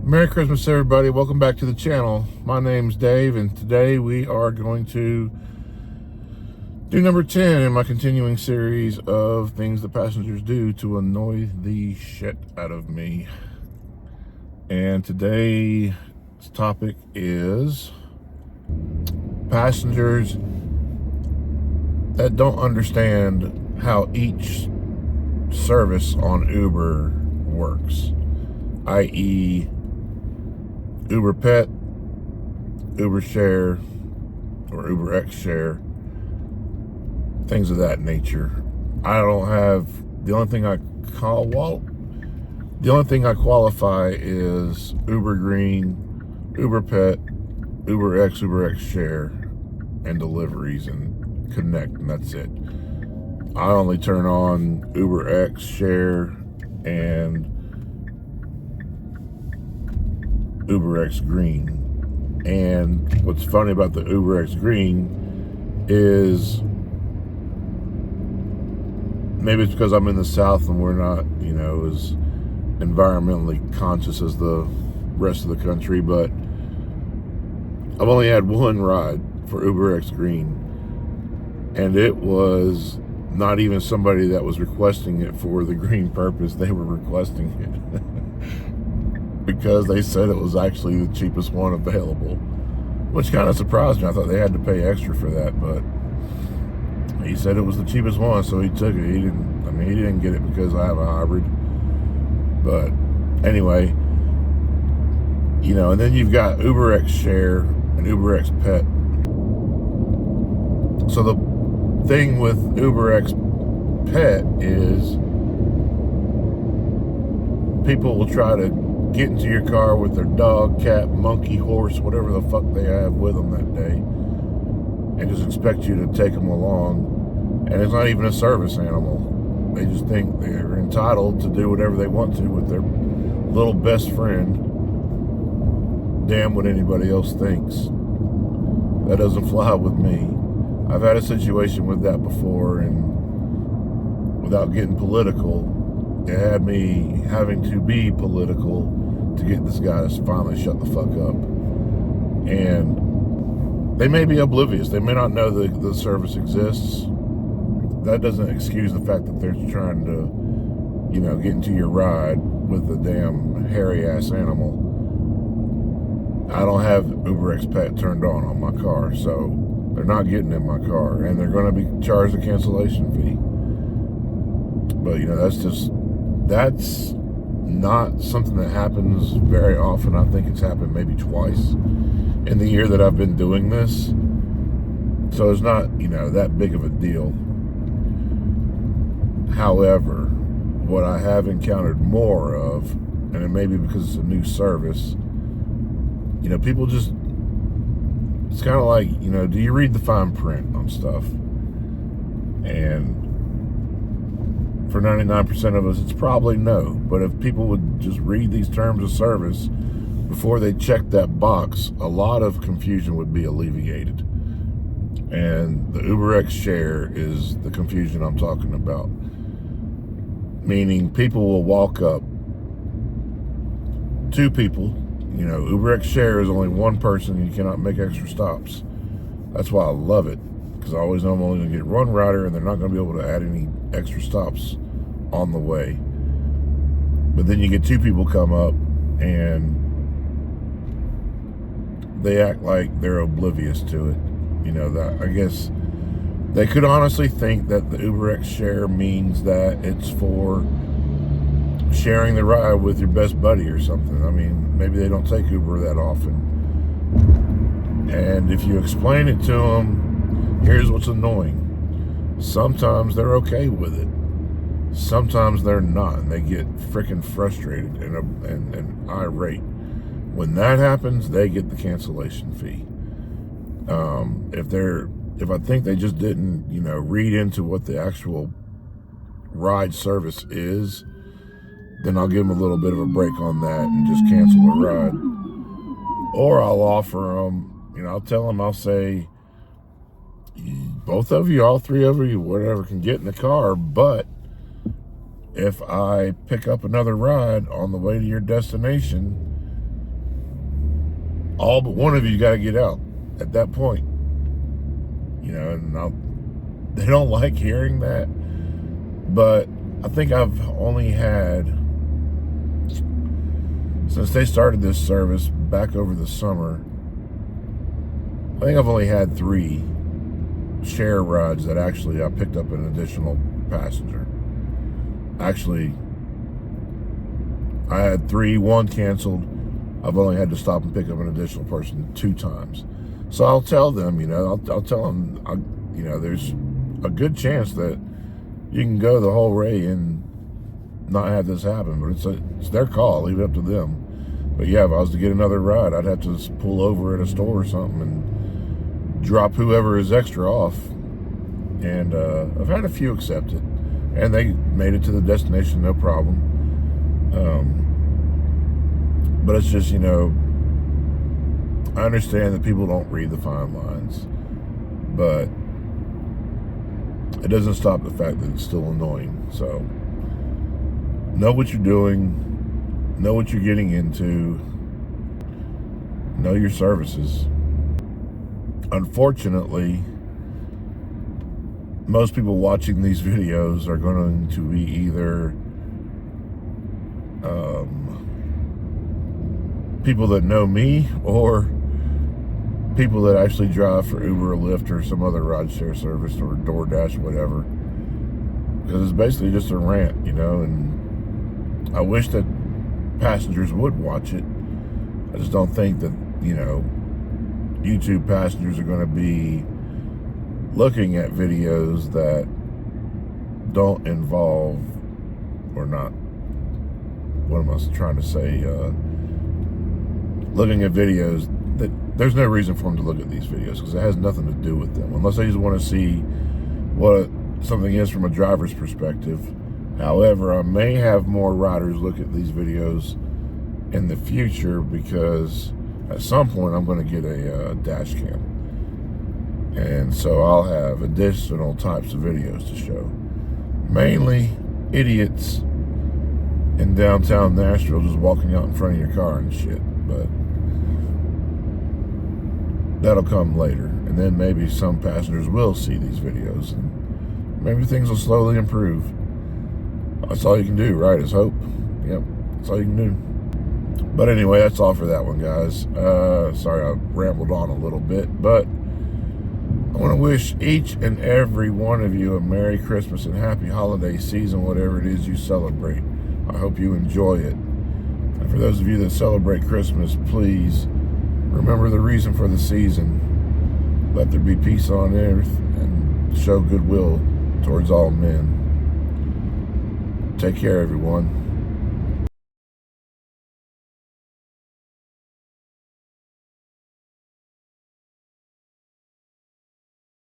Merry Christmas, everybody. Welcome back to the channel. My name's Dave, and today we are going to do number 10 in my continuing series of things that passengers do to annoy the shit out of me. And today's topic is passengers that don't understand how each service on Uber works, i.e. Uber Pet, Uber Share, or Uber X Share, things of that nature. I don't have, the only thing I qualify is Uber Green, Uber Pet, Uber X Share, and deliveries and connect, and that's it. I only turn on Uber X Share and Uber X Green. And what's funny about the Uber X Green is maybe it's because I'm in the South and we're not, as environmentally conscious as the rest of the country, but I've only had one ride for Uber X Green, and it was not even somebody that was requesting it for the green purpose. They were requesting it because they said it was actually the cheapest one available, which kind of surprised me. I thought they had to pay extra for that, but he said it was the cheapest one, so he took it. He didn't get it because I have a hybrid. But anyway, and then you've got Uber X Share and Uber X Pet. So the thing with Uber X Pet is people will try to get into your car with their dog, cat, monkey, horse, whatever the fuck they have with them that day, and just expect you to take them along. And it's not even a service animal. They just think they're entitled to do whatever they want to with their little best friend. Damn what anybody else thinks. That doesn't fly with me. I've had a situation with that before, and without getting political, it had me having to be political to get this guy to finally shut the fuck up. And they may be oblivious. They may not know the service exists. That doesn't excuse the fact that they're trying to, get into your ride with a damn hairy-ass animal. I don't have Uber X Pet turned on my car, so they're not getting in my car, and they're going to be charged a cancellation fee. But, that's not something that happens very often. I think it's happened maybe twice in the year that I've been doing this. So it's not, that big of a deal. However, what I have encountered more of, and it may be because it's a new service, people just, it's kind of like, do you read the fine print on stuff? And for 99% of us, it's probably no. But if people would just read these terms of service before they check that box, a lot of confusion would be alleviated. And the Uber X Share is the confusion I'm talking about. Meaning people will walk up, two people, Uber X Share is only one person and you cannot make extra stops. That's why I love it, because I always know I'm only going to get one rider and they're not going to be able to add any extra stops on the way. But then you get two people come up and they act like they're oblivious to it. That I guess they could honestly think that the Uber X Share means that it's for sharing the ride with your best buddy or something. Maybe they don't take Uber that often. And if you explain it to them, here's what's annoying. Sometimes they're okay with it. Sometimes they're not, and they get freaking frustrated and irate. When that happens, they get the cancellation fee. If I think they just didn't, read into what the actual ride service is, then I'll give them a little bit of a break on that and just cancel the ride. Or I'll offer them, I'll tell them, I'll say, both of you, all three of you, whatever, can get in the car, but if I pick up another ride on the way to your destination, all but one of you got to get out at that point. You know, and they don't like hearing that. But I think I've only had, since they started this service back over the summer, I think I've only had 3 share rides that actually I picked up an additional passenger. Actually, I had 3, 1 canceled. I've only had to stop and pick up an additional person 2 times. So I'll tell them, you know, I'll tell them, you know, there's a good chance that you can go the whole way and not have this happen, but it's their call. Leave it up to them. But yeah, if I was to get another ride, I'd have to just pull over at a store or something and drop whoever is extra off. And I've had a few accept it, and they made it to the destination no problem. But it's just, you know, I understand that people don't read the fine lines, but it doesn't stop the fact that it's still annoying. So know what you're doing, know what you're getting into, know your services. Unfortunately, most people watching these videos are going to be either people that know me or people that actually drive for Uber or Lyft or some other rideshare service or DoorDash, whatever. Because it's basically just a rant, you know, and I wish that passengers would watch it. I just don't think that, you know, YouTube passengers are going to be looking at videos that don't involve, or not, what am I trying to say, looking at videos that there's no reason for them to look at these videos because it has nothing to do with them, unless they just want to see what something is from a driver's perspective. However, I may have more riders look at these videos in the future because at some point I'm going to get a dash cam, and so I'll have additional types of videos to show, mainly idiots in downtown Nashville just walking out in front of your car and shit. But that'll come later, and then maybe some passengers will see these videos, and maybe things will slowly improve. That's all you can do, right? Is hope. Yep, that's all you can do. But anyway, that's all for that one, guys. Sorry I rambled on a little bit, but I want to wish each and every one of you a Merry Christmas and Happy Holiday Season, whatever it is you celebrate. I hope you enjoy it. And for those of you that celebrate Christmas, please remember the reason for the season. Let there be peace on earth and show goodwill towards all men. Take care, everyone.